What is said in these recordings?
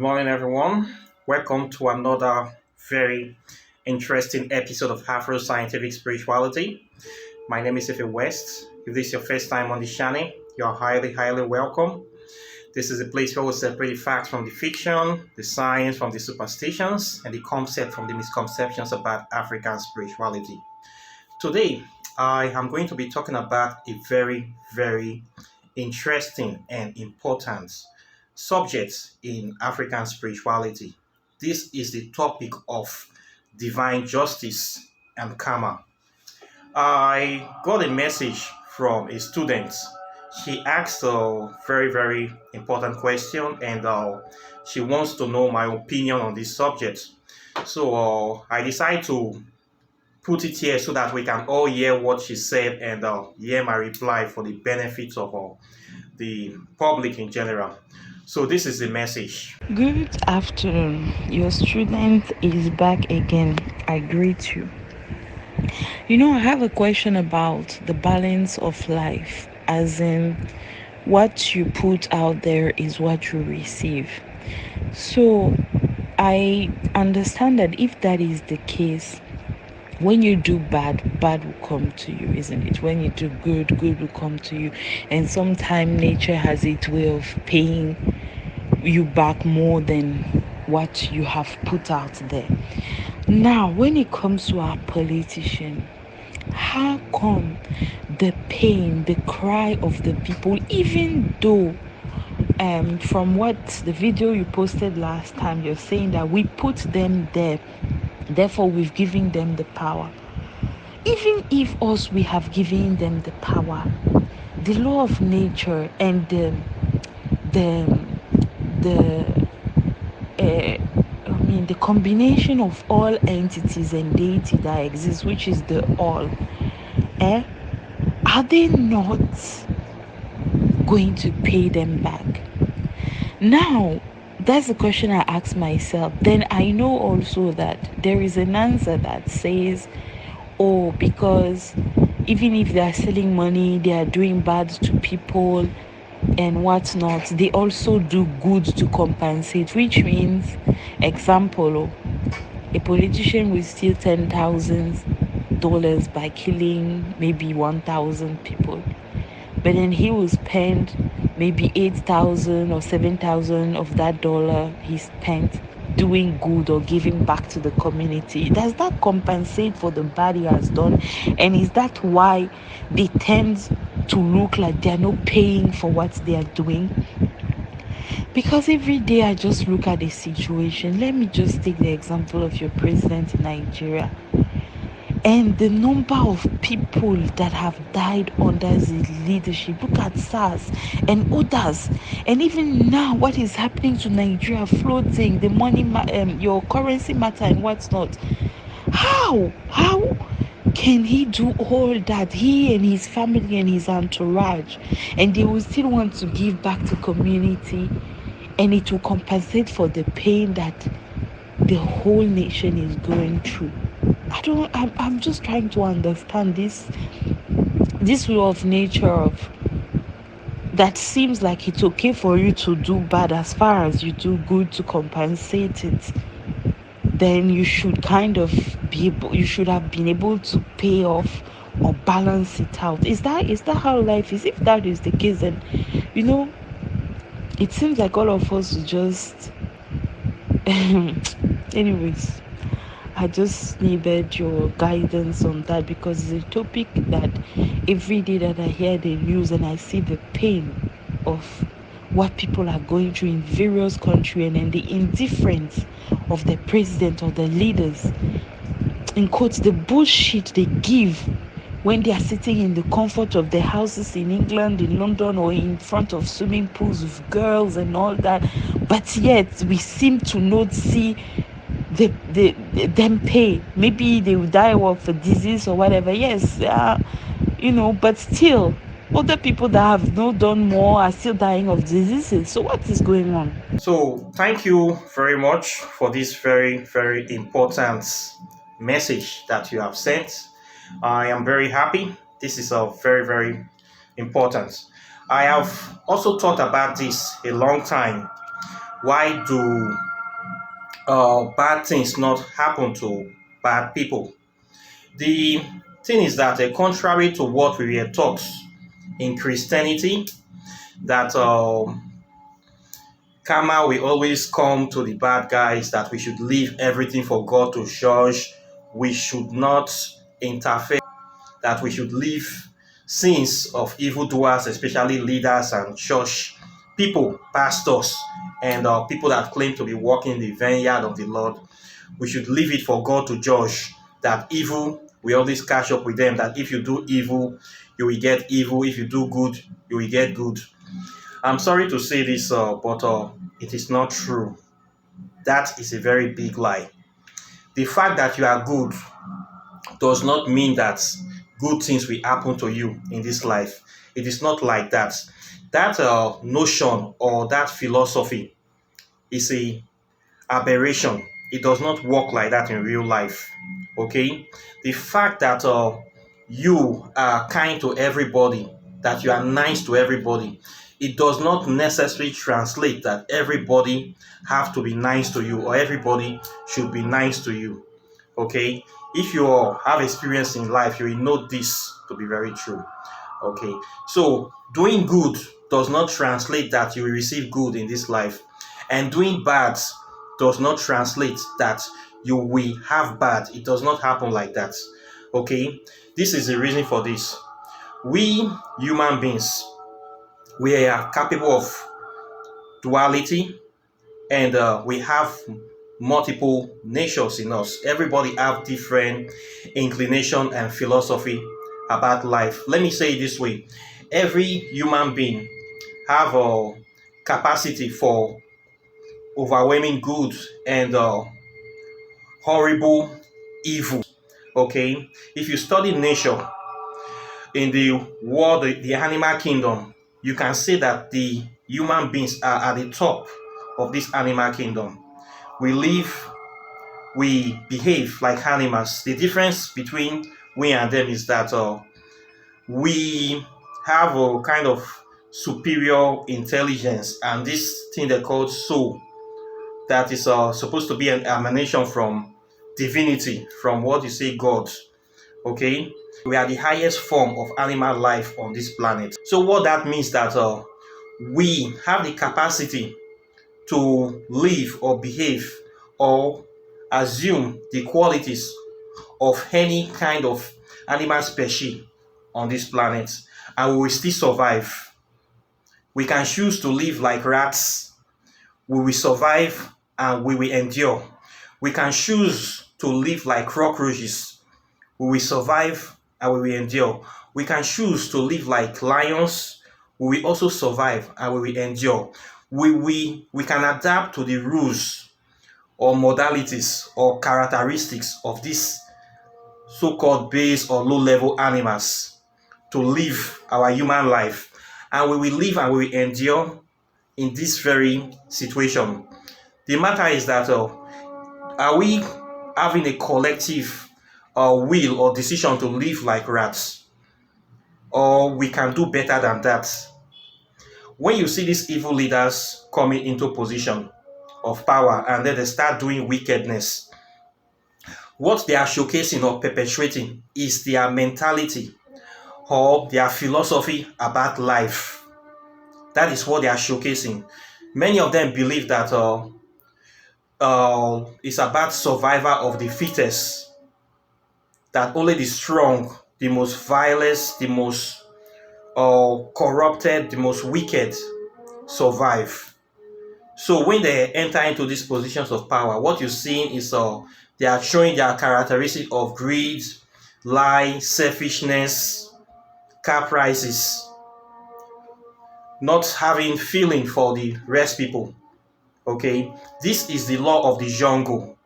morning, everyone. Welcome to another very interesting episode of Afro Scientific Spirituality. My name is Ife West. If this is your first time on this channel, you're highly welcome. This is a place where we separate the facts from the fiction, the science from the superstitions, and the concept from the misconceptions about African spirituality. Today, I am going to be talking about a very interesting and important subject in African spirituality. This is the topic of divine justice and karma. I got a message from a student. She asked a very important question, and she wants to know my opinion on this subject. So I decided to put it here so that we can all hear what she said and hear my reply for the benefit of the public in general. So this is the message. Good afternoon. Your student is back again. I greet you. I have a question about the balance of life, as in what you put out there is what you receive. So I understand that if that is the case, when you do bad, bad will come to you, isn't it? When you do good, good will come to you. And sometimes nature has its way of paying you back more than what you have put out there. Now, when it comes to our politician, how come the pain, the cry of the people, even though from what the video you posted last time, you're saying that we put them there, therefore we've given them the power. Even if us we have given them the power, the law of nature and the the the combination of all entities and deity that exists, which is the all, eh, are they not going to pay them back? Now, that's the question I ask myself. Then I know also that there is an answer that says, oh, because even if they are selling money, they are doing bad to people and whatnot, they also do good to compensate, which means, example, a politician will steal $10,000 by killing maybe 1,000 people, but then he will spend maybe 8,000 or 7,000 of that dollar he spent doing good or giving back to the community. Does that compensate for the bad he has done? And is that why they tend to look like they are not paying for what they are doing? Because every day I just look at the situation. Let me just take the example of your president in Nigeria and the number of people that have died under his leadership. Look at SARS and others, and even now what is happening to Nigeria, floating the money, your currency matter and what's not. How can he do all that, he and his family and his entourage, and they will still want to give back to community, and it will compensate for the pain that the whole nation is going through? I'm just trying to understand this law of nature of that seems like it's okay for you to do bad as far as you do good to compensate it. Then you should kind of you should have been able to pay off or balance it out. Is that how life is? If that is the case, then it seems like all of us just anyways, I just needed your guidance on that, because it's a topic that every day that I hear the news and I see the pain of what people are going through in various countries, and then the indifference of the president or the leaders, in quotes, the bullshit they give when they are sitting in the comfort of their houses in England, in London, or in front of swimming pools with girls and all that. But yet we seem to not see them pay. Maybe they will die of a disease or whatever. Yes, but still, other people that have not done more are still dying of diseases. So what is going on? So thank you very much for this very important message that you have sent. I am very happy. This is a very important. I have also thought about this a long time, Why do bad things not happen to bad people? The thing is that, contrary to what we were taught in Christianity, that karma will always come to the bad guys, that we should leave everything for God to judge, we should not interfere, that we should leave sins of evildoers, especially leaders and church people, pastors, and people that claim to be walking in the vineyard of the Lord. We should leave it for God to judge. That evil, we always catch up with them, that if you do evil, you will get evil. If you do good, you will get good. I'm sorry to say this, but it is not true. That is a very big lie. The fact that you are good does not mean that good things will happen to you in this life. It is not like that. That notion or that philosophy is a aberration. It does not work like that in real life. Okay? The fact that you are kind to everybody, that you are nice to everybody, it does not necessarily translate that everybody have to be nice to you or everybody should be nice to you. Okay? If you have experience in life, you will know this to be very true. Okay? So, doing good does not translate that you will receive good in this life, and doing bad does not translate that you will have bad. It does not happen like that. Okay? This is the reason for this. We human beings, we are capable of duality, and we have multiple natures in us. Everybody have different inclination and philosophy about life. Let me say it this way: every human being have a capacity for overwhelming good and horrible evil. Okay, if you study nature in the world, the animal kingdom, you can see that the human beings are at the top of this animal kingdom. We live, we behave like animals. The difference between we and them is that we have a kind of superior intelligence, and this thing they call soul, that is supposed to be an emanation from divinity, from what you say God. Okay, we are the highest form of animal life on this planet. So what that means, that we have the capacity to live or behave or assume the qualities of any kind of animal species on this planet, and we will still survive. We can choose to live like rats, we will survive and we will endure. We can choose to live like cockroaches, we will survive and we will endure. We can choose to live like lions, we will also survive and we will endure. We can adapt to the rules or modalities or characteristics of these so-called base or low-level animals to live our human life, and we will live and we will endure in this very situation. The matter is that are we having a collective will or decision to live like rats, or we can do better than that? When you see these evil leaders coming into position of power and then they start doing wickedness, what they are showcasing or perpetuating is their mentality or their philosophy about life. That is what they are showcasing. Many of them believe that it's about survival of the fittest, that only the strong, the most violent, the most corrupted, the most wicked survive. So when they enter into these positions of power, what you're seeing is they are showing their characteristic of greed, lie, selfishness, car prices, not having feeling for the rest people. Okay, this is the law of the jungle.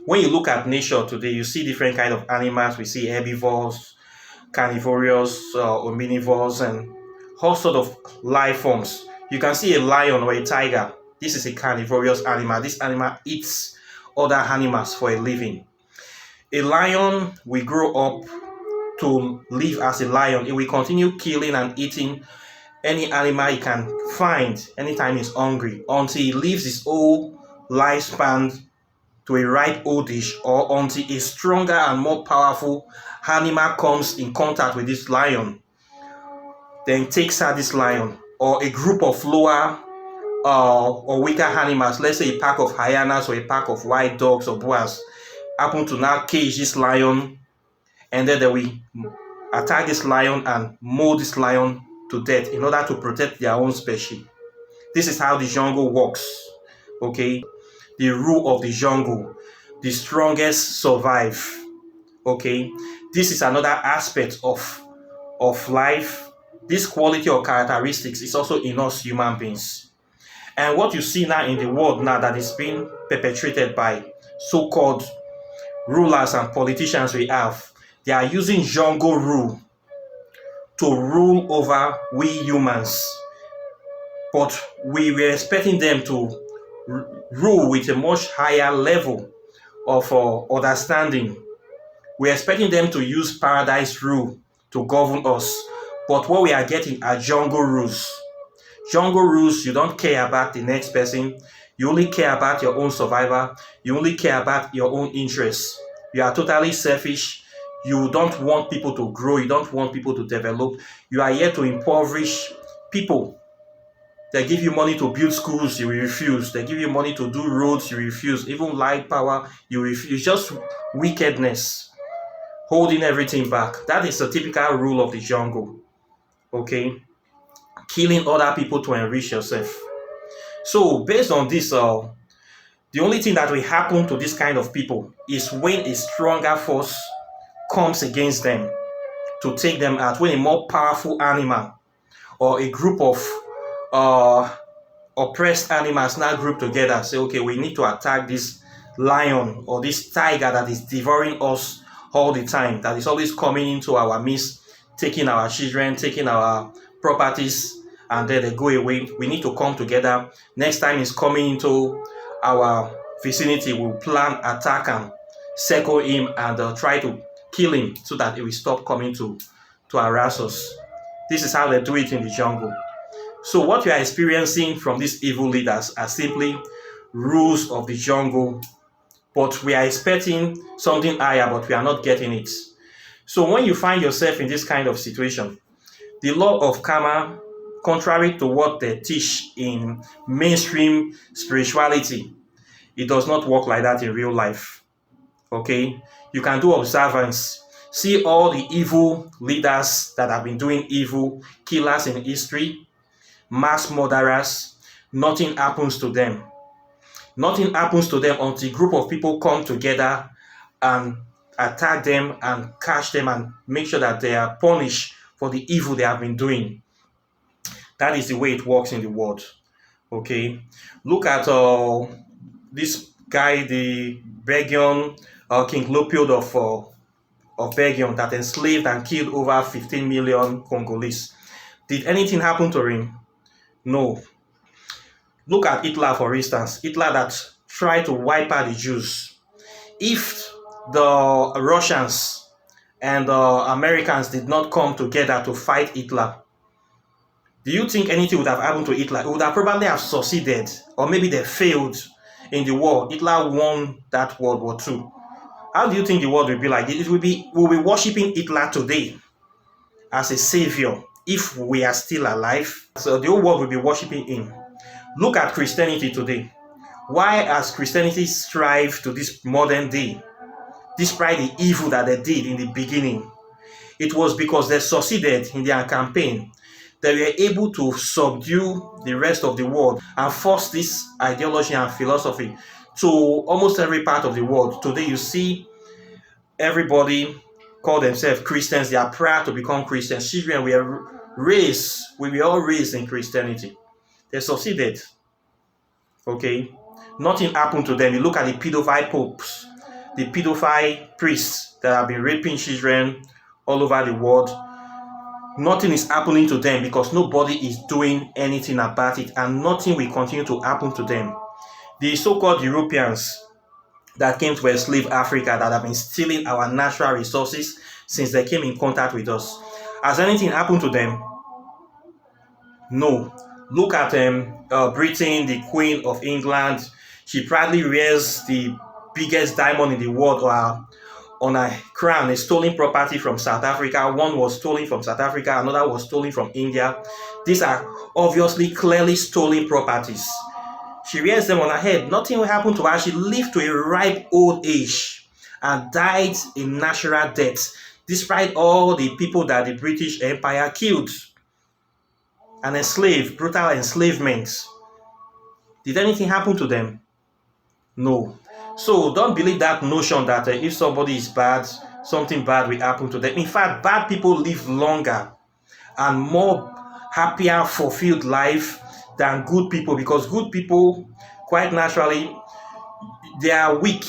When you look at nature today, you see different kind of animals. We see herbivores, carnivorous, omnivores, and all sort of life forms. You can see a lion or a tiger. This is a carnivorous animal. This animal eats other animals for a living. A lion will grow up to live as a lion. It will continue killing and eating any animal he can find anytime he's hungry until he lives his whole lifespan to a ripe old age, or until a stronger and more powerful animal comes in contact with this lion, then takes out this lion, or a group of lower or weaker animals, let's say a pack of hyenas or a pack of white dogs or boas, happen to now cage this lion, and then they will attack this lion and mold this lion to death in order to protect their own species. This is how the jungle works. Okay, the rule of the jungle, the strongest survive. Okay, this is another aspect of life. This quality or characteristics is also in us human beings. And what you see now in the world now that is being perpetrated by so-called rulers and politicians we have, they are using jungle rule to rule over we humans. But we were expecting them to rule with a much higher level of understanding. We're expecting them to use paradise rule to govern us. But what we are getting are jungle rules. Jungle rules, you don't care about the next person. You only care about your own survival. You only care about your own interests. You are totally selfish. You don't want people to grow. You don't want people to develop. You are here to impoverish people. They give you money to build schools, you refuse. They give you money to do roads, you refuse. Even light power, you refuse. Just wickedness, holding everything back. That is the typical rule of the jungle. Okay? Killing other people to enrich yourself. So, based on this, the only thing that will happen to this kind of people is when a stronger force comes against them to take them out, when a more powerful animal or a group of oppressed animals now group together, say, okay, we need to attack this lion or this tiger that is devouring us all the time, that is always coming into our midst, taking our children, taking our properties, and then they go away. We need to come together. Next time he's coming into our vicinity, we'll plan, attack and circle him and try to kill him so that he will stop coming to harass us. This is how they do it in the jungle. So what you are experiencing from these evil leaders are simply rules of the jungle, but we are expecting something higher, but we are not getting it. So when you find yourself in this kind of situation, the law of karma, contrary to what they teach in mainstream spirituality, it does not work like that in real life. Okay? You can do observance. See all the evil leaders that have been doing evil, killers in history, mass murderers, nothing happens to them. Nothing happens to them until a group of people come together and attack them and catch them and make sure that they are punished for the evil they have been doing. That is the way it works in the world. Okay, look at this guy, the Belgian King Leopold of Belgium, that enslaved and killed over 15 million Congolese. Did anything happen to him? No. Look at Hitler, for instance. Hitler that tried to wipe out the Jews. If the Russians and the Americans did not come together to fight Hitler, do you think anything would have happened to Hitler? It would have probably have succeeded, or maybe they failed in the war. Hitler won that World War II. How do you think the world will be like? We'll be worshipping Hitler today as a savior if we are still alive. So the whole world will be worshipping him. Look at Christianity today. Why has Christianity strived to this modern day, despite the evil that they did in the beginning? It was because they succeeded in their campaign. They were able to subdue the rest of the world and force this ideology and philosophy to almost every part of the world. Today you see everybody call themselves Christians. They are proud to become Christians. Children we were all raised in Christianity. They succeeded. Okay? Nothing happened to them. You look at the pedophile popes, the pedophile priests that have been raping children all over the world. Nothing is happening to them because nobody is doing anything about it, and nothing will continue to happen to them. The so-called Europeans that came to enslave Africa, that have been stealing our natural resources since they came in contact with us, has anything happened to them? No. Look at Britain, the Queen of England. She proudly wears the biggest diamond in the world on her crown, a stolen property from South Africa. One was stolen from South Africa, another was stolen from India. These are obviously clearly stolen properties. She wears them on her head. Nothing will happen to her. She lived to a ripe old age and died a natural death, despite all the people that the British Empire killed and enslaved, brutal enslavement. Did anything happen to them? No. So don't believe that notion that if somebody is bad, something bad will happen to them. In fact, bad people live longer and more happier, fulfilled life than good people, because good people, quite naturally, they are weak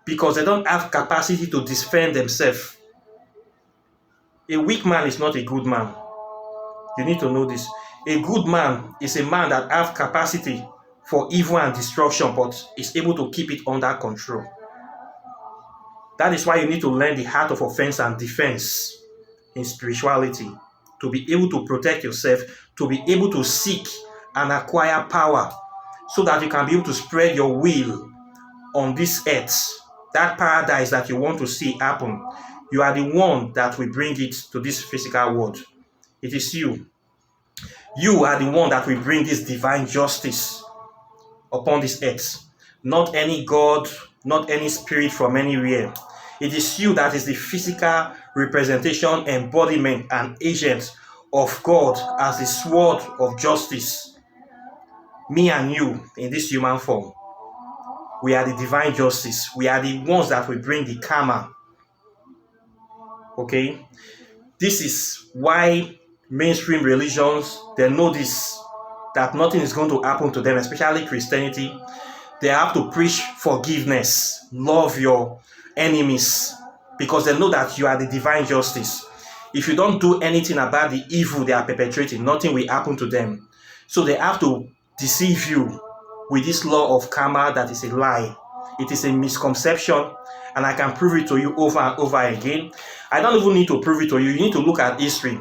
because they don't have capacity to defend themselves. A weak man is not a good man. You need to know this. A good man is a man that has capacity for evil and destruction, but is able to keep it under control. That is why you need to learn the art of offense and defense in spirituality, to be able to protect yourself, to be able to seek and acquire power, so that you can be able to spread your will on this earth. That paradise that you want to see happen, you are the one that will bring it to this physical world. It is you. You are the one that will bring this divine justice upon this earth. Not any God, not any spirit from anywhere. It is you that is the physical representation, embodiment, and agent of God as the sword of justice. Me and you in this human form. We are the divine justice. We are the ones that will bring the karma. Okay? This is why mainstream religions, they know this, that nothing is going to happen to them, especially Christianity. They have to preach forgiveness, love your enemies, because they know that you are the divine justice. If you don't do anything about the evil they are perpetrating, nothing will happen to them. So they have to deceive you with this law of karma that is a lie. It is a misconception, and I can prove it to you over and over again. I don't even need to prove it to you. You need to look at history.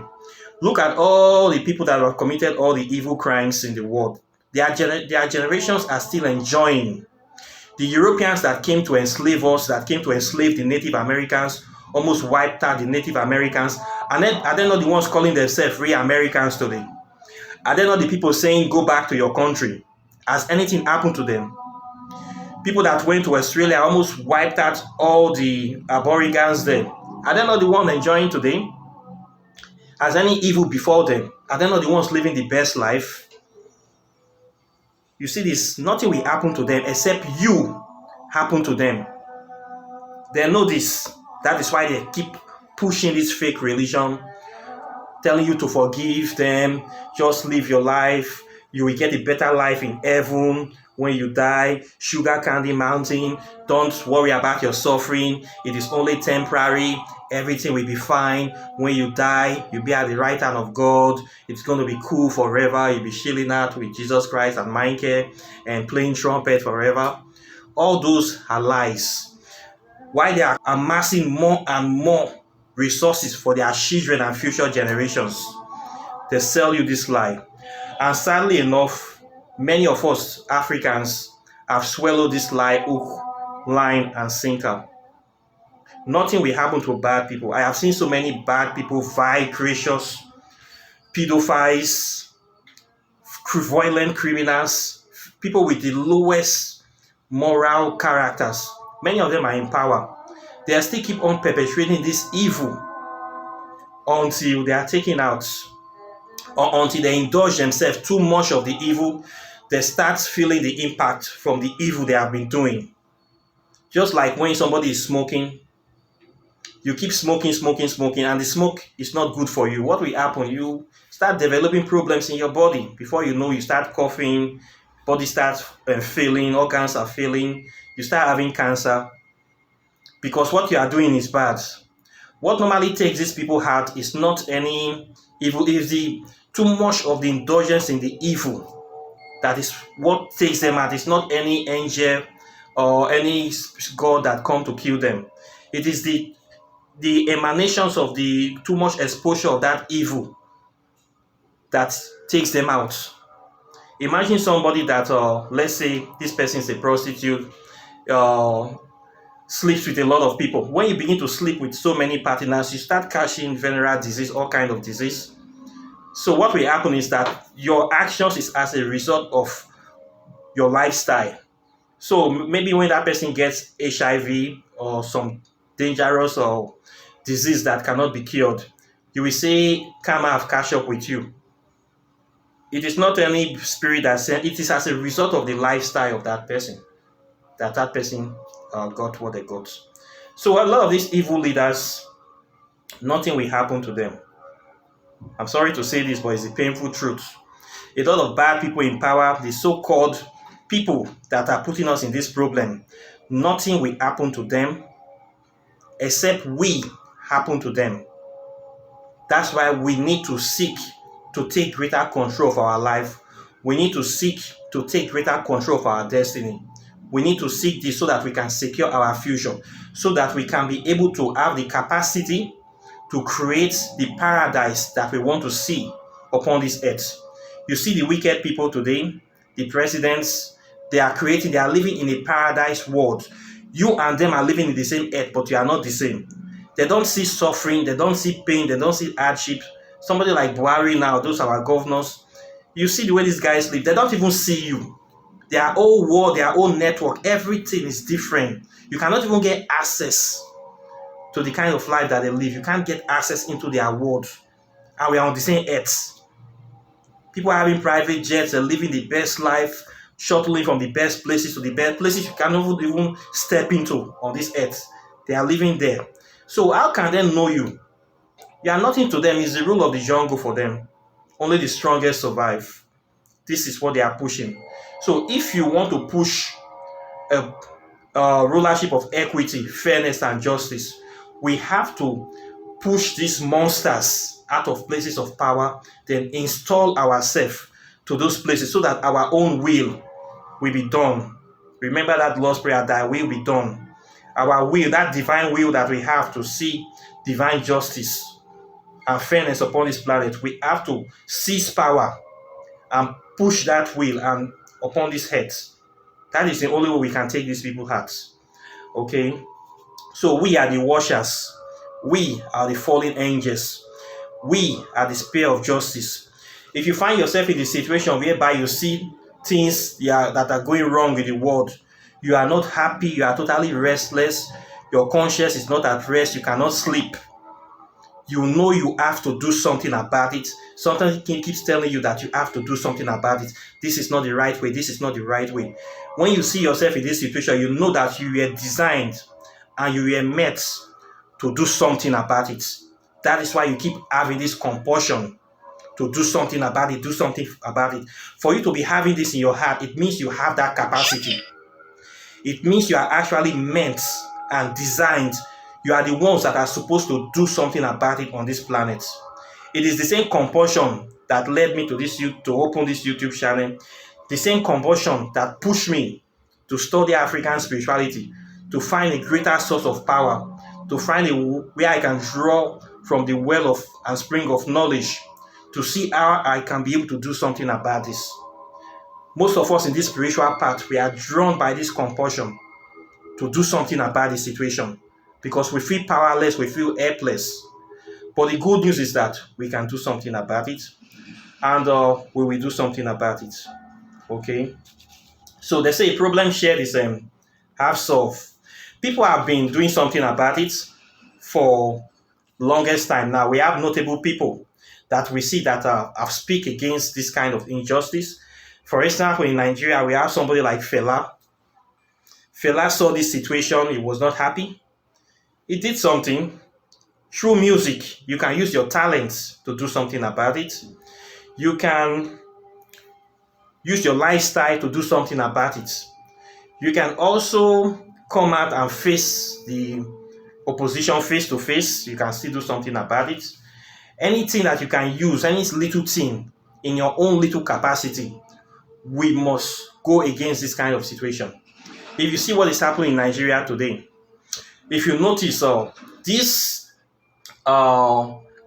Look at all the people that have committed all the evil crimes in the world. Their generations are still enjoying. The Europeans that came to enslave us, that came to enslave the Native Americans, almost wiped out the Native Americans. And then are they not the ones calling themselves real Americans today? Are they not the people saying, go back to your country? Has anything happened to them? People that went to Australia almost wiped out all the Aborigines there. Are they not the ones enjoying today? Has any evil befall them? Are they not the ones living the best life? You see this, nothing will happen to them except you happen to them. They know this. That is why they keep pushing this fake religion, telling you to forgive them, just live your life. You will get a better life in heaven when you die. Sugar candy mountain. Don't worry about your suffering. It is only temporary. Everything will be fine. When you die, you'll be at the right hand of God. It's going to be cool forever. You'll be chilling out with Jesus Christ and Michael and playing trumpet forever. All those are lies. Why they are amassing more and more resources for their children and future generations, they sell you this lie. And sadly enough, many of us Africans have swallowed this lie hook, line, and sinker. Nothing will happen to bad people. I have seen so many bad people, vile creatures, pedophiles, violent criminals, people with the lowest moral characters. Many of them are in power. They still keep on perpetrating this evil until they are taken out, or until they indulge themselves too much of the evil. They start feeling the impact from the evil they have been doing. Just like when somebody is smoking, you keep smoking, and the smoke is not good for you. What will happen? You start developing problems in your body. Before you know, you start coughing, body starts failing, organs are failing, you start having cancer, because what you are doing is bad. What normally takes these people out is not any evil, it is the too much of the indulgence in the evil that is what takes them out. It's not any angel or any God that come to kill them. It is the emanations of the too much exposure of that evil that takes them out. Imagine somebody that, let's say, this person is a prostitute, uh, sleeps with a lot of people. When you begin to sleep with so many partners, you start catching venereal disease, all kind of disease. So what will happen is that your actions is as a result of your lifestyle. So maybe when that person gets HIV or some dangerous or disease that cannot be cured, you will say karma have catch up with you. It is not any spirit that sent, it is as a result of the lifestyle of that person that person got what they got. So a lot of these evil leaders, nothing will happen to them. I'm sorry to say this, but it's the painful truth. A lot of bad people in power, the so-called people that are putting us in this problem, nothing will happen to them except we happen to them. That's why we need to seek to take greater control of our life. We need to seek to take greater control of our destiny. We need to seek this so that we can secure our future, so that we can be able to have the capacity to create the paradise that we want to see upon this earth. You see the wicked people today, the presidents, they are living in a paradise world. You and them are living in the same earth, but you are not the same. They don't see suffering, they don't see pain, they don't see hardship. Somebody like Buhari now, those are our governors. You see the way these guys live, they don't even see you. Their whole world, their own network, everything is different. You cannot even get access to the kind of life that they live. You can't get access into their world. And we are on the same earth. People are having private jets, they're living the best life, shuttling from the best places to the best places you cannot even step into on this earth. They are living there. So how can they know you? You are nothing to them. It's the rule of the jungle for them. Only the strongest survive. This is what they are pushing. So if you want to push a rulership of equity, fairness, and justice, we have to push these monsters out of places of power, then install ourselves to those places so that our own will be done. Remember that Lord's Prayer, thy will be done. Our will, that divine will that we have to see divine justice and fairness upon this planet, we have to seize power and push that will and upon this heads. That is the only way we can take these people's hearts. Okay? So we are the watchers. We are the fallen angels. We are the spear of justice. If you find yourself in the situation whereby you see things that are going wrong in the world, you are not happy, you are totally restless, your conscience is not at rest, you cannot sleep, you know you have to do something about it. Sometimes it keeps telling you that you have to do something about it. This is not the right way. This is not the right way. When you see yourself in this situation, you know that you were designed and you were meant to do something about it. That is why you keep having this compulsion to do something about it, do something about it. For you to be having this in your heart, it means you have that capacity. It means you are actually meant and designed. You are the ones that are supposed to do something about it on this planet. It is the same compulsion that led me to open this YouTube channel. The same compulsion that pushed me to study African spirituality, to find a greater source of power, to find where I can draw from the well of and spring of knowledge, to see how I can be able to do something about this. Most of us in this spiritual path, we are drawn by this compulsion to do something about the situation because we feel powerless, we feel helpless. But the good news is that we can do something about it, and we will do something about it. Okay? So they say a problem shared is half solved. People have been doing something about it for longest time now. We have notable people that we see that have speak against this kind of injustice. For example, in Nigeria, we have somebody like Fela. Fela saw this situation, he was not happy. He did something. Through music, you can use your talents to do something about it. You can use your lifestyle to do something about it. You can also come out and face the opposition face to face. You can still do something about it. Anything that you can use, any little thing in your own little capacity, we must go against this kind of situation. If you see what is happening in Nigeria today, if you notice this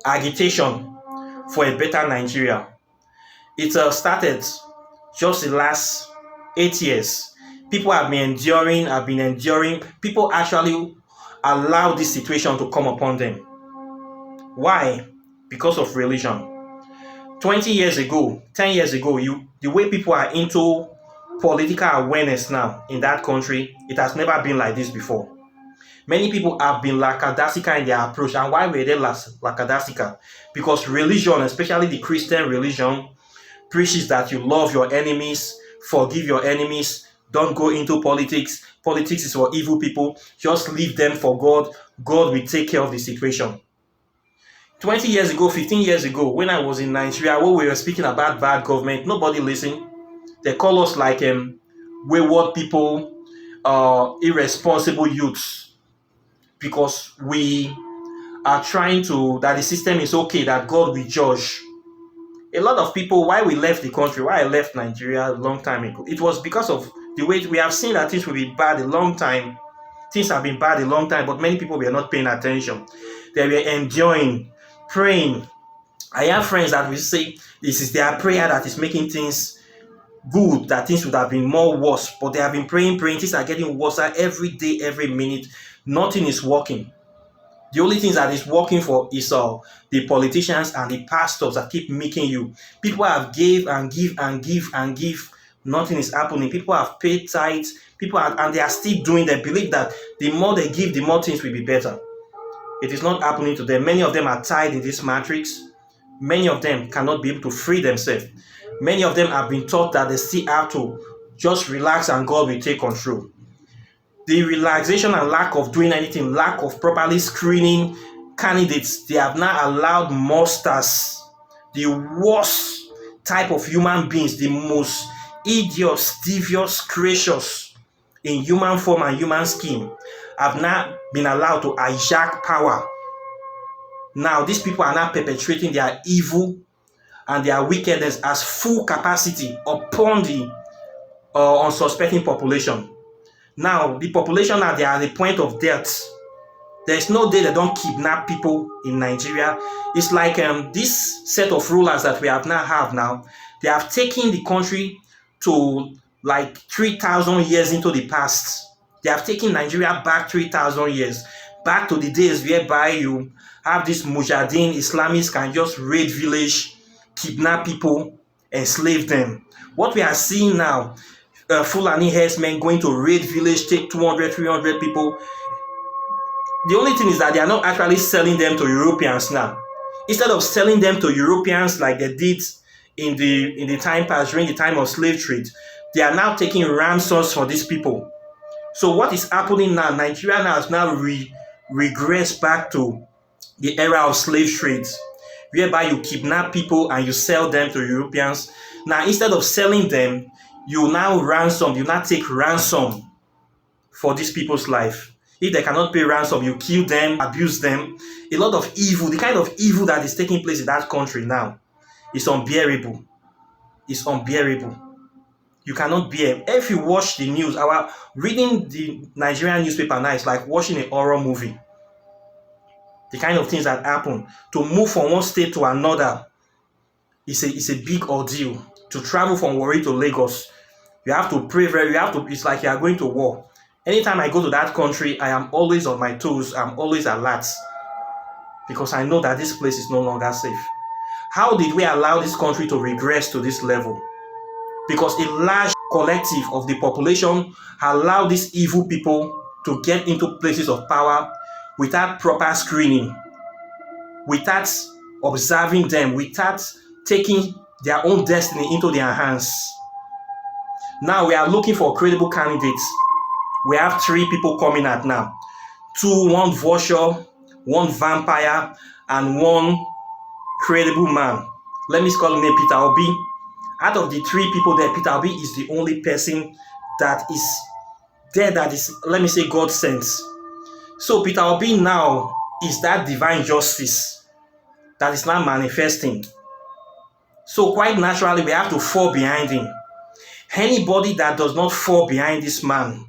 agitation for a better Nigeria, It started just the last 8 years. People have been enduring. People actually allow this situation to come upon them. Why? Because of religion. 20 years ago, 10 years ago, the way people are into political awareness now in that country, it has never been like this before. Many people have been lackadaisical in their approach. And why were they lackadaisical? Because religion, especially the Christian religion, preaches that you love your enemies, forgive your enemies, don't go into politics. Politics is for evil people. Just leave them for God. God will take care of the situation. 20 years ago, 15 years ago, when I was in Nigeria, when we were speaking about bad government, nobody listened. They call us like wayward people, irresponsible youths, because we are trying to, that the system is okay, that God will judge. A lot of people, why we left the country, why I left Nigeria a long time ago, it was because of the way we have seen that things will be bad a long time. Things have been bad a long time, but many people were not paying attention. They were enjoying, praying. I have friends that will say this is their prayer that is making things good, that things would have been more worse, but they have been praying, things are getting worse every day, every minute. Nothing is working. The only things that is working for is the politicians and the pastors that keep making you. People have give and give and give and give. Nothing is happening. People have paid tithes. And they are still doing. They believe that the more they give, the more things will be better. It is not happening to them. Many of them are tied in this matrix. Many of them cannot be able to free themselves. Many of them have been taught that they still have to just relax and God will take control. The relaxation and lack of doing anything, lack of properly screening candidates, they have now allowed monsters, the worst type of human beings, the most idiots, devious creatures in human form and human scheme, have now been allowed to hijack power. Now, these people are now perpetrating their evil and their wickedness as full capacity upon the unsuspecting population. Now, the population now, they are at the point of death. There's no day they don't kidnap people in Nigeria. It's like this set of rulers that we have now, they have taken the country to like 3,000 years into the past. They have taken Nigeria back 3,000 years, back to the days whereby you have this Mujahideen Islamists can just raid village, kidnap people, enslave them. What we are seeing now, Fulani herdsmen going to raid village, take 200, 300 people. The only thing is that they are not actually selling them to Europeans now. Instead of selling them to Europeans like they did in the time past, during the time of slave trade, they are now taking ransoms for these people. So what is happening now? Nigeria now has now regressed back to the era of slave trades, whereby you kidnap people and you sell them to Europeans. Now, instead of selling them, you now take ransom for these people's life. If they cannot pay ransom, you kill them, abuse them. A lot of evil, the kind of evil that is taking place in that country now is unbearable. It's unbearable. You cannot bear. If you watch the news, reading the Nigerian newspaper now is like watching a horror movie. The kind of things that happen. To move from one state to another is a big ordeal. To travel from Warri to Lagos, you have to pray it's like you are going to war. Anytime I go to that country, I am always on my toes. I'm always alert because I know that this place is no longer safe. How did we allow this country to regress to this level? Because a large collective of the population allowed these evil people to get into places of power without proper screening, without observing them, without taking their own destiny into their hands. Now we are looking for credible candidates. We have 3 people coming out now. 2, 1 vulture, 1 vampire, and 1 credible man. Let me call him Peter Obi. Out of the 3 people there, Peter Obi is the only person that is there that is, let me say, God sent. So Peter Obi now is that divine justice that is now manifesting. So quite naturally, we have to fall behind him. Anybody that does not fall behind this man,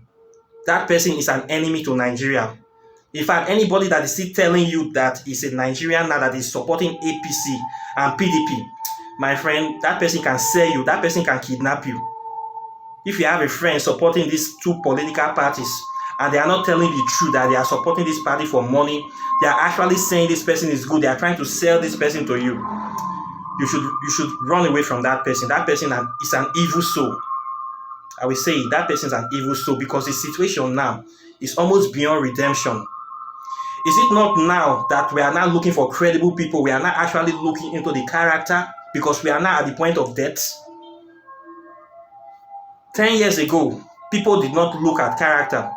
that person is an enemy to Nigeria. In fact, anybody that is still telling you that is a Nigerian now that is supporting APC and PDP, my friend, that person can sell you, that person can kidnap you. If you have a friend supporting these two political parties and they are not telling the truth that they are supporting this party for money, they are actually saying this person is good, they are trying to sell this person to you, you should run away from that person. That person is an evil soul. I will say that person is an evil soul because the situation now is almost beyond redemption. Is it not now that we are now looking for credible people? We are not actually looking into the character because we are now at the point of death. 10 years ago, people did not look at character.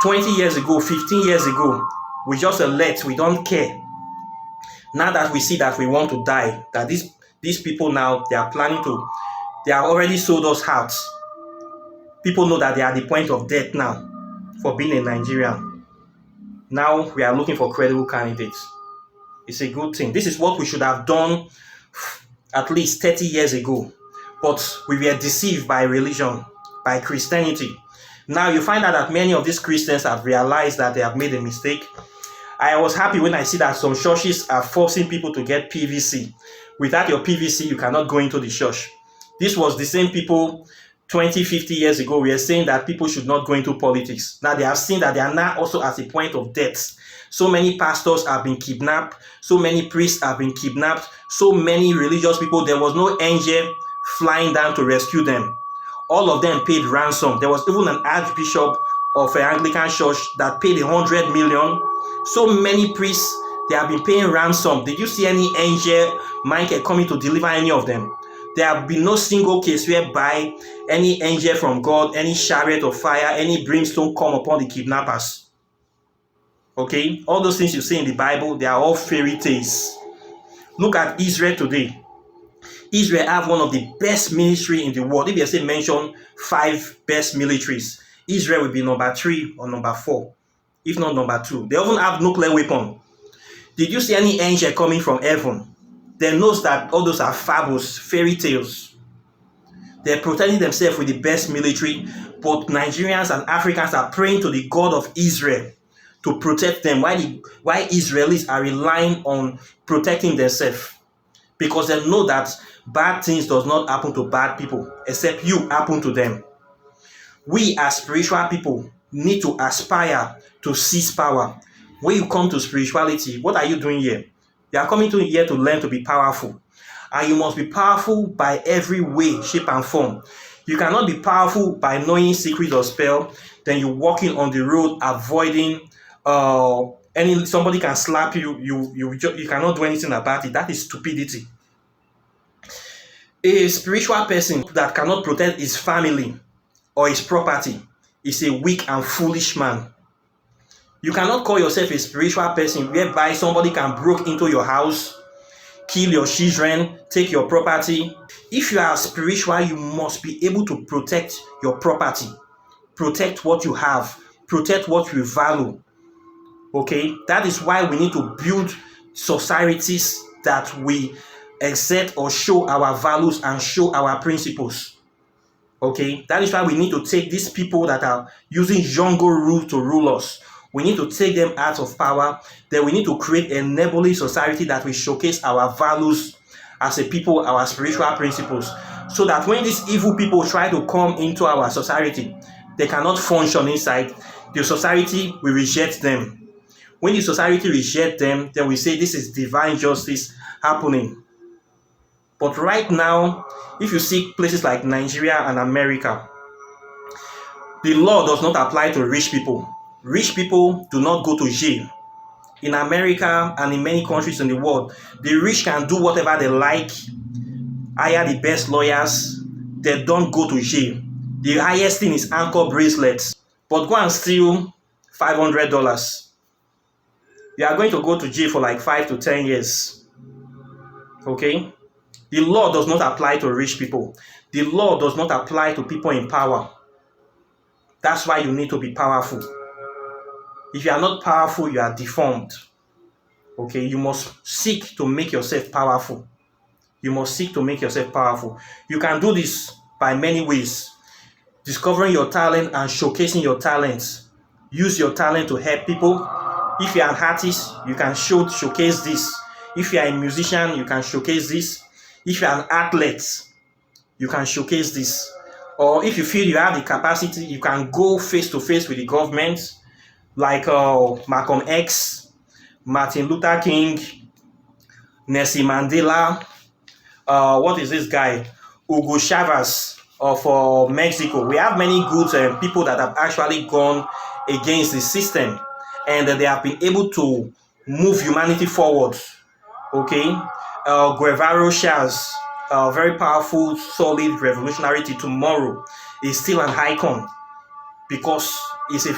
20 years ago, 15 years ago, we just elect, we don't care. Now that we see that we want to die, that these people now, they are already sold us out. People know that they are at the point of death now for being a Nigerian. Now we are looking for credible candidates. It's a good thing. This is what we should have done at least 30 years ago. But we were deceived by religion, by Christianity. Now you find out that many of these Christians have realized that they have made a mistake. I was happy when I see that some churches are forcing people to get PVC. Without your PVC, you cannot go into the church. This was the same people 20, 50 years ago. We were saying that people should not go into politics. Now they have seen that they are now also at a point of death. So many pastors have been kidnapped. So many priests have been kidnapped. So many religious people, there was no angel flying down to rescue them. All of them paid ransom. There was even an archbishop of an Anglican church that paid 100 million. So many priests, they have been paying ransom. Did you see any angel Michael coming to deliver any of them? There have been no single case whereby any angel from God, any chariot of fire, any brimstone come upon the kidnappers. Okay, all those things you see in the Bible, they are all fairy tales. Look at Israel today. Israel have one of the best military in the world. If you say mention 5 best militaries, Israel will be number 3 or number 4, if not number 2. They even have nuclear weapon. Did you see any angel coming from heaven? They know that all those are fables, fairy tales. They're protecting themselves with the best military, but Nigerians and Africans are praying to the God of Israel to protect them. Why Israelis are relying on protecting themselves? Because they know that bad things does not happen to bad people, except you happen to them. We as spiritual people need to aspire to seize power. When you come to spirituality, what are you doing here? You are coming here to learn to be powerful. And you must be powerful by every way, shape, and form. You cannot be powerful by knowing secrets or spell, then you're walking on the road avoiding somebody can slap you, you cannot do anything about it. That is stupidity. A spiritual person that cannot protect his family or his property is a weak and foolish man. You cannot call yourself a spiritual person whereby somebody can break into your house, kill your children, take your property. If you are spiritual, you must be able to protect your property, protect what you have, protect what you value. Okay, that is why we need to build societies that we exert or show our values and show our principles. Okay, that is why we need to take these people that are using jungle rule to rule us. We need to take them out of power. Then we need to create a enabling society that will showcase our values as a people, our spiritual principles, so that when these evil people try to come into our society, they cannot function inside. The society will reject them. When the society rejects them, then we say this is divine justice happening. But right now, if you see places like Nigeria and America, the law does not apply to rich people. Rich people do not go to jail. In America and in many countries in the world, the rich can do whatever they like, hire the best lawyers, they don't go to jail. The highest thing is ankle bracelets. But go and steal $500. You are going to go to jail for like 5 to 10 years. Okay? The law does not apply to rich people. The law does not apply to people in power. That's why you need to be powerful. If you are not powerful, you are deformed. Okay? You must seek to make yourself powerful. You must seek to make yourself powerful. You can do this by many ways. Discovering your talent and showcasing your talents. Use your talent to help people. If you are an artist, you can showcase this. If you are a musician, you can showcase this. If you're an athlete, you can showcase this. Or if you feel you have the capacity, you can go face to face with the government, like Malcolm X, Martin Luther King, Nelson Mandela, what is this guy? Hugo Chavez of Mexico. We have many good people that have actually gone against the system, and they have been able to move humanity forward. Okay, Guevara Charles, very powerful, solid revolutionary till tomorrow, is still an icon because it's a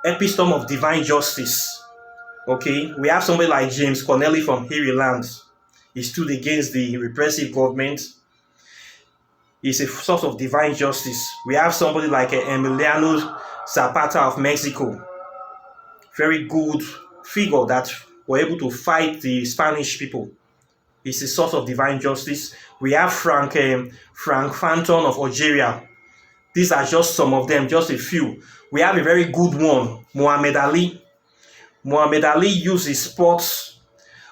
epitome of divine justice. Okay, we have somebody like James Connelly from Ireland. He stood against the repressive government. He's a source of divine justice. We have somebody like Emiliano Zapata of Mexico, very good figure that were able to fight the Spanish people. He's a source of divine justice. We have Frank Fanton of Algeria. These are just some of them, just a few. We have a very good one, Muhammad Ali. Muhammad Ali used his sports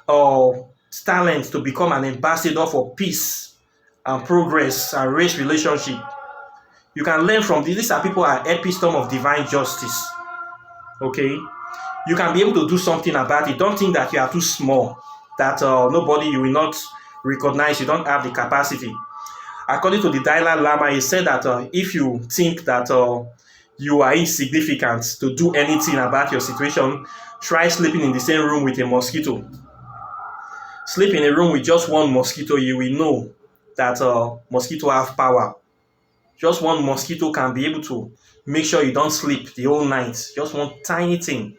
talent to become an ambassador for peace and progress and race relationship. You can learn from this. These are people who are epitome of divine justice. Okay, you can be able to do something about it. Don't think that you are too small, that nobody, you will not recognize, you don't have the capacity. According to the Dalai Lama, he said that if you think that you are insignificant to do anything about your situation, try sleeping in the same room with a mosquito. Sleep in a room with just one mosquito, you will know that mosquito have power. Just one mosquito can be able to make sure you don't sleep the whole night. Just one tiny thing.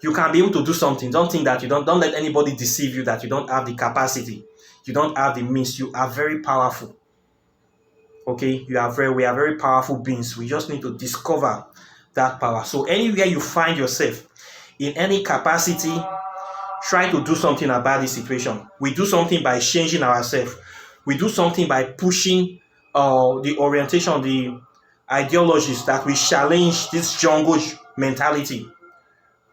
You can be able to do something. Don't think that you don't let anybody deceive you that you don't have the capacity. You don't have the means. You are very powerful. Okay, we are very powerful beings. We just need to discover that power. So anywhere you find yourself, in any capacity, try to do something about this situation. We do something by changing ourselves. We do something by pushing the orientation, the ideologies that we challenge this jungle mentality.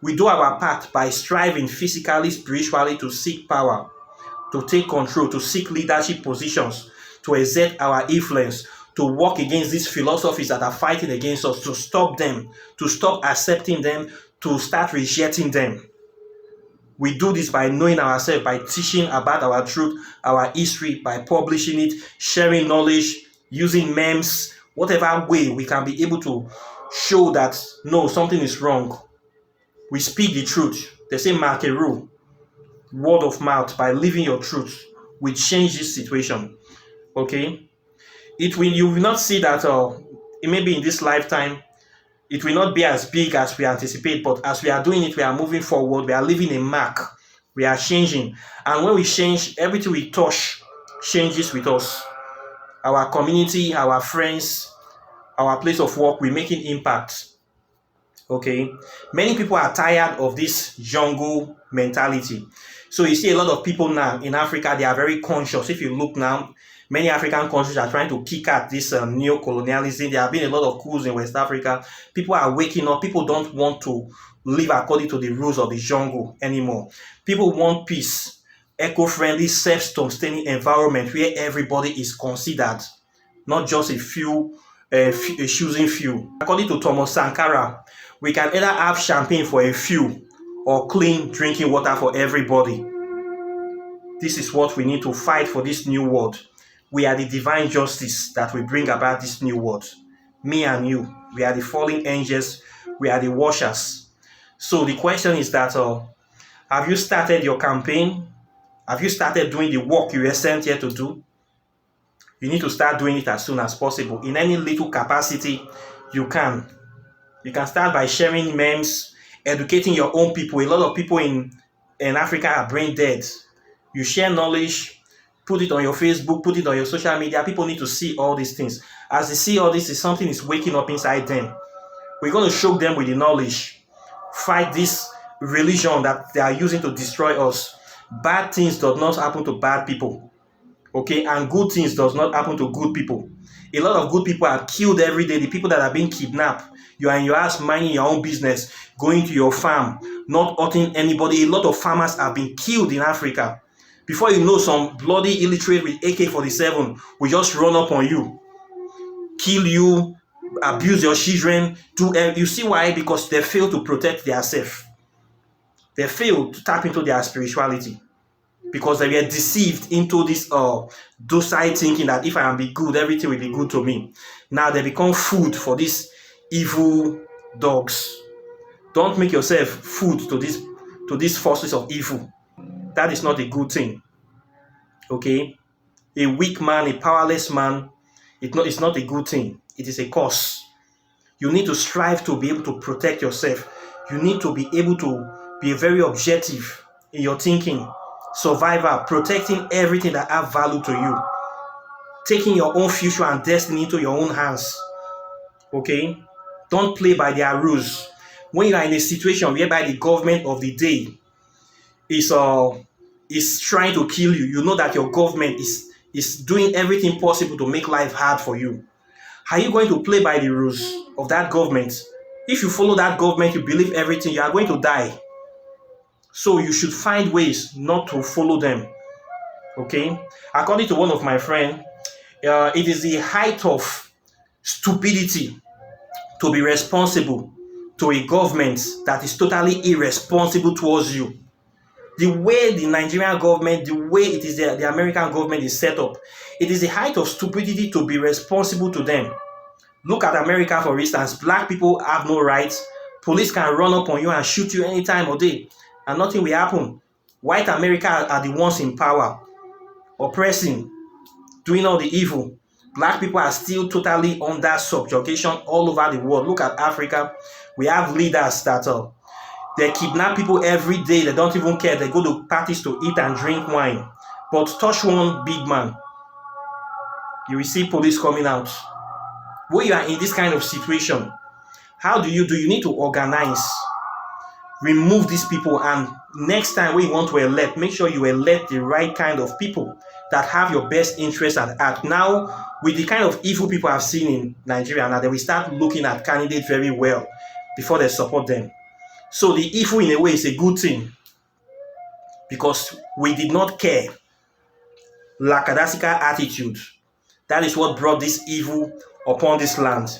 We do our part by striving physically, spiritually to seek power, to take control, to seek leadership positions, to exert our influence, to work against these philosophies that are fighting against us, to stop them, to stop accepting them, to start rejecting them. We do this by knowing ourselves, by teaching about our truth, our history, by publishing it, sharing knowledge, using memes, whatever way we can be able to show that no, something is wrong. We speak the truth. They say Makeru, word of mouth, by living your truth, we change this situation. Okay? You will not see that maybe in this lifetime, it will not be as big as we anticipate, but as we are doing it, we are moving forward, we are leaving a mark, we are changing. And when we change, everything we touch changes with us. Our community, our friends, our place of work, we're making impact. Okay, many people are tired of this jungle mentality. So you see a lot of people now in Africa, they are very conscious. If you look now, many African countries are trying to kick out this neo-colonialism. There have been a lot of coups in West Africa. People are waking up. People don't want to live according to the rules of the jungle anymore. People want peace, eco-friendly, self-sustaining environment where everybody is considered, not just a few, choosing few. According to Thomas Sankara, we can either have champagne for a few or clean drinking water for everybody. This is what we need to fight for this new world. We are the divine justice that will bring about this new world. Me and you, we are the fallen angels. We are the washers. So the question is that, have you started your campaign? Have you started doing the work you were sent here to do? You need to start doing it as soon as possible. In any little capacity you can. You can start by sharing memes, educating your own people. A lot of people in Africa are brain dead. You share knowledge, put it on your Facebook, put it on your social media. People need to see all these things. As they see all this, something is waking up inside them. We're going to show them with the knowledge. Fight this religion that they are using to destroy us. Bad things do not happen to bad people. Okay, and good things does not happen to good people. A lot of good people are killed every day. The people that are being kidnapped, you are in your house minding your own business, going to your farm, not hurting anybody. A lot of farmers have been killed in Africa. Before you know, some bloody illiterate with AK-47 will just run up on you, kill you, abuse your children. You see why? Because they fail to protect themselves. They fail to tap into their spirituality because they were deceived into this docile thinking that if I am be good, everything will be good to me. Now they become food for these evil dogs. Don't make yourself food to these forces of evil. That is not a good thing. Okay? A weak man, a powerless man, it's not a good thing. It is a curse. You need to strive to be able to protect yourself. You need to be able to be very objective in your thinking. Survivor, protecting everything that have value to you. Taking your own future and destiny into your own hands. Okay? Don't play by their rules. When you are in a situation whereby the government of the day is trying to kill you, you know that your government is doing everything possible to make life hard for you. Are you going to play by the rules of that government? If you follow that government, you believe everything, you are going to die. So you should find ways not to follow them. Okay? According to one of my friends, it is the height of stupidity to be responsible to a government that is totally irresponsible towards you. The way the Nigerian government, the way it is the American government is set up, it is the height of stupidity to be responsible to them. Look at America, for instance. Black people have no rights. Police can run up on you and shoot you anytime of day, and nothing will happen. White America are the ones in power, oppressing, doing all the evil. Black people are still totally under subjugation all over the world. Look at Africa. We have leaders that they kidnap people every day. They don't even care. They go to parties to eat and drink wine. But touch one big man, you will see police coming out. When you are in this kind of situation, how do? You need to organize, remove these people, and next time when you want to elect, make sure you elect the right kind of people that have your best interest at heart. Now, with the kind of evil people I've seen in Nigeria, now they will start looking at candidates very well before they support them. So the evil, in a way, is a good thing because we did not care. Lackadaisical attitude. That is what brought this evil upon this land.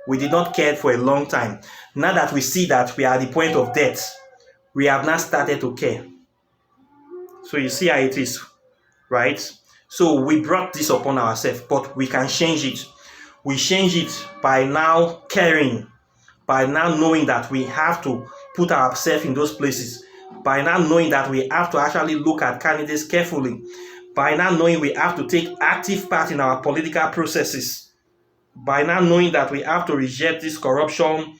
We did not care for a long time. Now that we see that we are at the point of death, we have now started to care. So you see how it is, right? So we brought this upon ourselves, but we can change it. We change it by now caring, by now knowing that we have to put ourselves in those places, by now knowing that we have to actually look at candidates carefully, by now knowing we have to take active part in our political processes, by now knowing that we have to reject this corruption,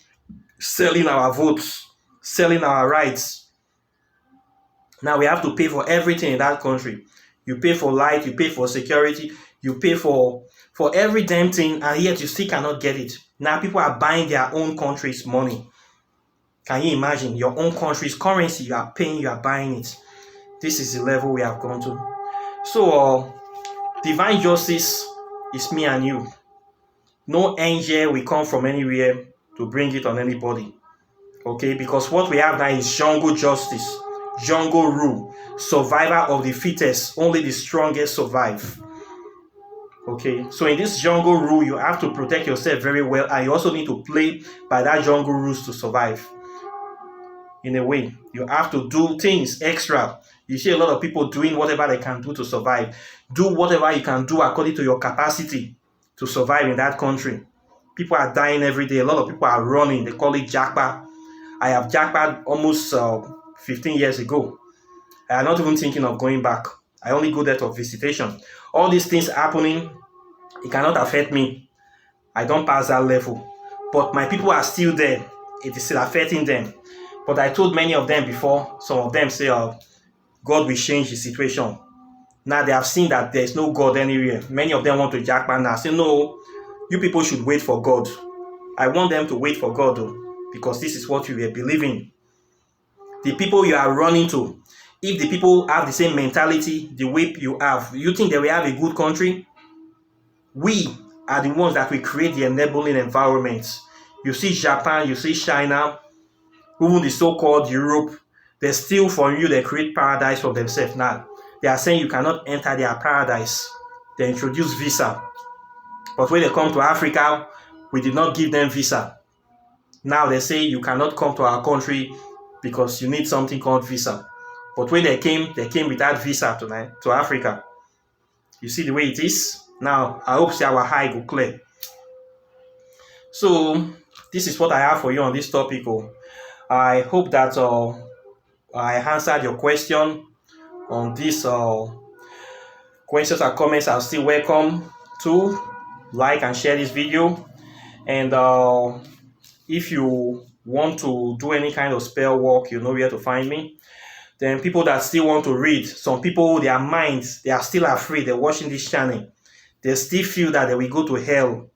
selling our votes, selling our rights. Now we have to pay for everything in that country. You pay for light, you pay for security, you pay for every damn thing, and yet you still cannot get it. Now people are buying their own country's money. Can you imagine? Your own country's currency, you are paying, you are buying it. This is the level we have gone to. So, divine justice is me and you. No angel will come from anywhere to bring it on anybody. Okay? Because what we have now is jungle justice, jungle rule, survival of the fittest, only the strongest survive. Okay? So in this jungle rule, you have to protect yourself very well, and you also need to play by that jungle rules to survive. In a way, you have to do things extra. You see a lot of people doing whatever they can do to survive. Do whatever you can do according to your capacity to survive in that country. People are dying every day. A lot of people are running. They call it jackpot. I have jackpot almost 15 years ago. I am not even thinking of going back. I only go there for visitation. All these things happening, it cannot affect me. I don't pass that level. But my people are still there. It is still affecting them. But I told many of them before, some of them say, God will change the situation. Now they have seen that there is no God anywhere. Many of them want to jackpot now. Say, no, you people should wait for God. I want them to wait for God, though, because this is what you were believing. The people you are running to, if the people have the same mentality, the way you have, you think they will have a good country? We are the ones that will create the enabling environment. You see Japan, you see China, even the so-called Europe, they steal from you, they create paradise for themselves now. They are saying you cannot enter their paradise. They introduce visa. But when they come to Africa, we did not give them visa. Now they say you cannot come to our country because you need something called visa. But when they came without visa to Africa. You see the way it is? Now, I hope say our eye go clear. So, this is what I have for you on this topic. Oh. I hope that I answered your question on this. Questions and comments are still welcome to like and share this video. And if you want to do any kind of spell work, you know where to find me. Then people that still want to read, some people, their minds, they are still afraid. They're watching this channel. They still feel that they will go to hell.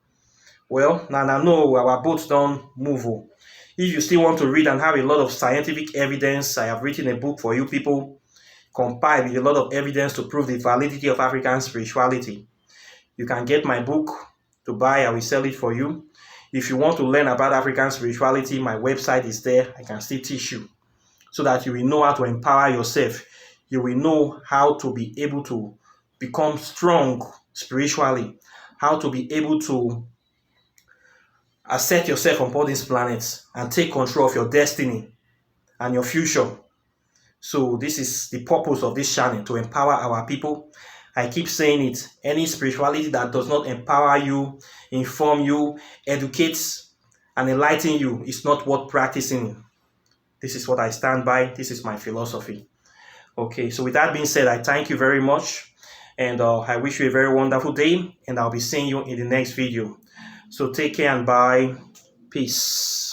Well, now, no, our boats don't move. If you still want to read and have a lot of scientific evidence, I have written a book for you people, compiled with a lot of evidence to prove the validity of African spirituality. You can get my book to buy. I will sell it for you. If you want to learn about African spirituality, my website is there. I can still teach you so that you will know how to empower yourself. You will know how to be able to become strong spiritually, how to be able to assert yourself upon this planet and take control of your destiny and your future. So this is the purpose of this channel, to empower our people. I keep saying it, any spirituality that does not empower you, inform you, educate and enlighten you is not worth practicing. This is what I stand by. This is my philosophy. Okay, so with that being said, I thank you very much. And I wish you a very wonderful day. And I'll be seeing you in the next video. So take care and bye. Peace.